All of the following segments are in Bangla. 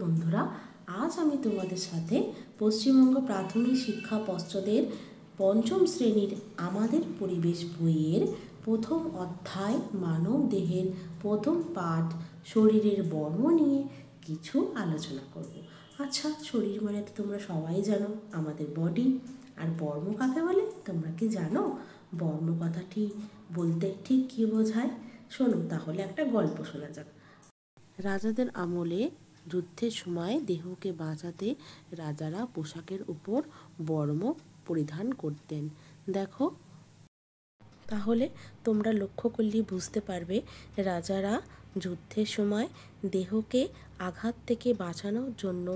বন্ধুরা, আজ আমি তোমাদের সাথে পশ্চিমবঙ্গ প্রাথমিক শিক্ষা পর্ষদের পঞ্চম শ্রেণীর আমাদের পরিবেশ বইয়ের প্রথম অধ্যায় মানব দেহের প্রথম পাঠ শরীরের বর্ম নিয়ে কিছু আলোচনা করব। আচ্ছা, শরীর মানে তো তোমরা সবাই জানো আমাদের বডি। আর বর্ম কাকে বলে তোমরা কি জানো? বর্ম কথাটি বলতে ঠিক কী বোঝায়? শোনো তাহলে একটা গল্প শোনা যাক। রাজাদের আমলে যুদ্ধের সময় দেহকে বাঁচাতে রাজারা পোশাকের উপর বর্ম পরিধান করতেন। দেখো, তাহলে তোমরা লক্ষ্য করলেই বুঝতে পারবে রাজারা যুদ্ধের সময় দেহকে আঘাত থেকে বাঁচানোর জন্য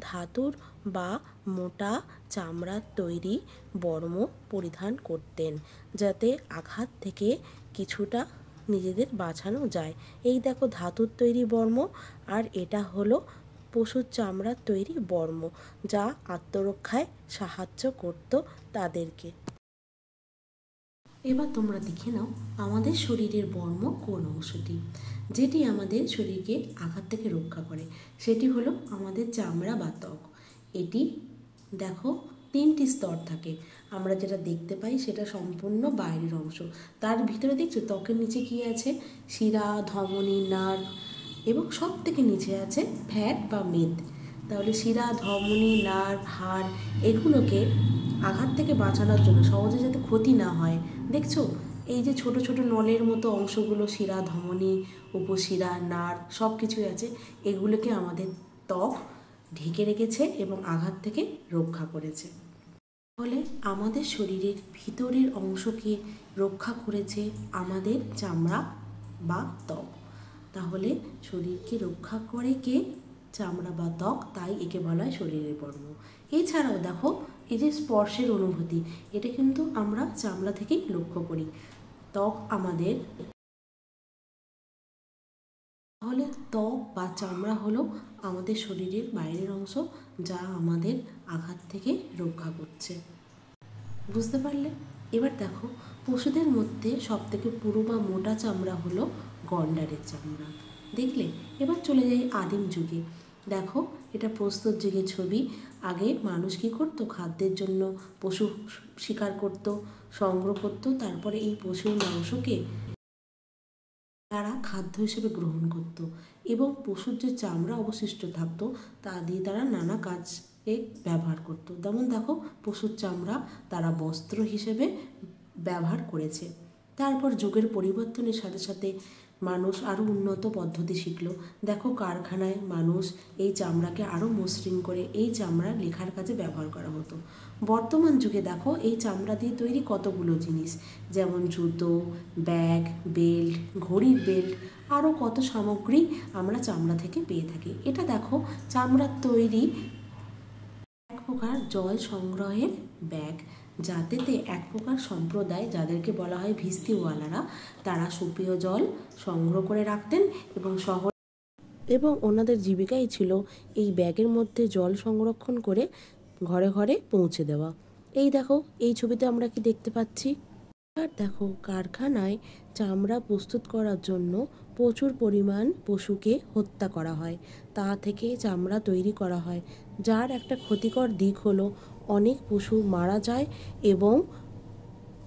ধাতুর বা মোটা চামড়ার তৈরি বর্ম পরিধান করতেন, যাতে আঘাত থেকে কিছুটা নিজেদের বাঁচানো যায়। এই দেখো ধাতুর তৈরি বর্ম, আর এটা হলো পশুর চামড়ার তৈরি বর্ম, যা আত্মরক্ষায় সাহায্য করত তাদেরকে। এবার তোমরা দেখে নাও আমাদের শরীরের বর্ম কোন অংশটি, যেটি আমাদের শরীরকে আঘাত থেকে রক্ষা করে। সেটি হলো আমাদের চামড়া বা ত্বক। এটি দেখো 3টি স্তর থাকে। আমরা যেটা দেখতে পাই সেটা সম্পূর্ণ বাইরের অংশ। তার ভিতরে দেখছো ত্বকের নিচে কি আছে? শিরা, ধমনী, নার্ভ এবং সব থেকে নিচে আছে ফ্যাট বা মেদ। তাহলে শিরা, ধমনী, নার্ভ, হাড় এগুলোকে আঘাত থেকে বাঁচানোর জন্য, সহজে যাতে ক্ষতি না হয়, দেখছো এই যে ছোট ছোট নলের মতো অংশগুলো, শিরা, ধমনী, উপশিরা, নার্ভ সব কিছুই আছে, এগুলোকে আমাদের ত্বক ঢেকে রেখেছে এবং আঘাত থেকে রক্ষা করেছে। ফলে আমাদের শরীরের ভিতরের অংশকে রক্ষা করেছে আমাদের চামড়া বা ত্বক। তাহলে শরীরকে রক্ষা করে কে? চামড়া বা ত্বক, তাই একে বলা হয় শরীরের বর্ম। এছাড়াও দেখো এই যে স্পর্শের অনুভূতি, এটা কিন্তু আমরা চামড়া থেকেই লক্ষ্য করি। ত্বক আমাদের, তাহলে ত্বক বা চামড়া হলো আমাদের শরীরের বাইরের অংশ, যা আমাদের আঘাত থেকে রক্ষা করছে। বুঝতে পারলে? এবার দেখো পশুদের মধ্যে সবথেকে পুরু বা মোটা চামড়া হলো গন্ডারের চামড়া। দেখলে? এবার চলে যাই আদিম যুগে। দেখো এটা প্রস্তর যুগের ছবি। আগে মানুষ কী করতো? খাদ্যের জন্য পশু শিকার করত, সংগ্রহ করত, তারপরে এই পশুর মাংসকে তারা খাদ্য হিসেবে গ্রহণ করত এবং পশুর যে চামড়া অবশিষ্ট থাকতো তা দিয়ে তারা নানা কাজে ব্যবহার করত। যেমন দেখো পশুর চামড়া তারা বস্ত্র হিসেবে ব্যবহার করেছে। তারপর যুগের পরিবর্তনের সাথে সাথে মানুষ আরও উন্নত পদ্ধতি শিখলো। দেখো কারখানায় মানুষ এই চামড়াকে আরও মসৃণ করে এই চামড়া লেখার কাজে ব্যবহার করা হতো। বর্তমান যুগে দেখো এই চামড়া দিয়ে তৈরি কতগুলো জিনিস, যেমন জুতো, ব্যাগ, বেল্ট, ঘড়ির বেল্ট, আরও কত সামগ্রী আমরা চামড়া থেকে পেয়ে থাকি। এটা দেখো চামড়ার তৈরি এক প্রকার জল সংগ্রহের ব্যাগ, যাতেতে এক প্রকার সম্প্রদায়, যাদেরকে বলা হয় ভিস্তিওয়ালারা, তারা সুপেয় জল সংগ্রহ করে রাখতেন এবং ওনাদের জীবিকাই ছিল এই ব্যাগের মধ্যে জল সংরক্ষণ করে ঘরে ঘরে পৌঁছে দেওয়া। এই দেখো এই ছবিতে আমরা কি দেখতে পাচ্ছি? আর দেখো কারখানায় চামড়া প্রস্তুত করার জন্য প্রচুর পরিমাণ পশুকে হত্যা করা হয়, তা থেকে চামড়া তৈরি করা হয়, যার একটা ক্ষতিকর দিক হলো অনেক পশু মারা যায় এবং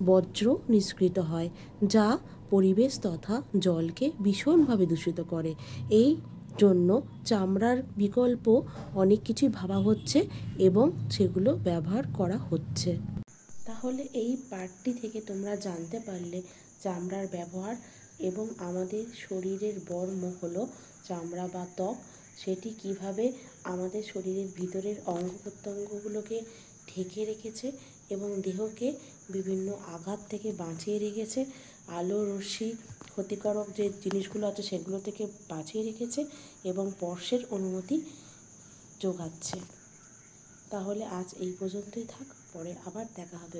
বর্জ্য নিষ্কৃত হয়, যা পরিবেশ তথা জলকে ভীষণভাবে দূষিত করে। এই জন্য চামড়ার বিকল্প অনেক কিছুই ভাবা হচ্ছে এবং সেগুলো ব্যবহার করা হচ্ছে। তাহলে এই পাঠটি থেকে তোমরা জানতে পারলে চামড়ার ব্যবহার এবং আমাদের শরীরের বর্ম হলো চামড়া বা ত্বক, সেটি কিভাবে আমাদের শরীরের ভিতরের অঙ্গ প্রত্যঙ্গগুলোকে ঢেকে রেখেছে এবং দেহকে বিভিন্ন আঘাত থেকে বাঁচিয়ে রেখেছে, আলো রশ্মি ক্ষতিকারক যে জিনিসগুলো আছে সেগুলো থেকে বাঁচিয়ে রেখেছে এবং স্পর্শের অনুমতি যোগাচ্ছে। তাহলে আজ এই পর্যন্তই থাক, পরে আবার দেখা হবে।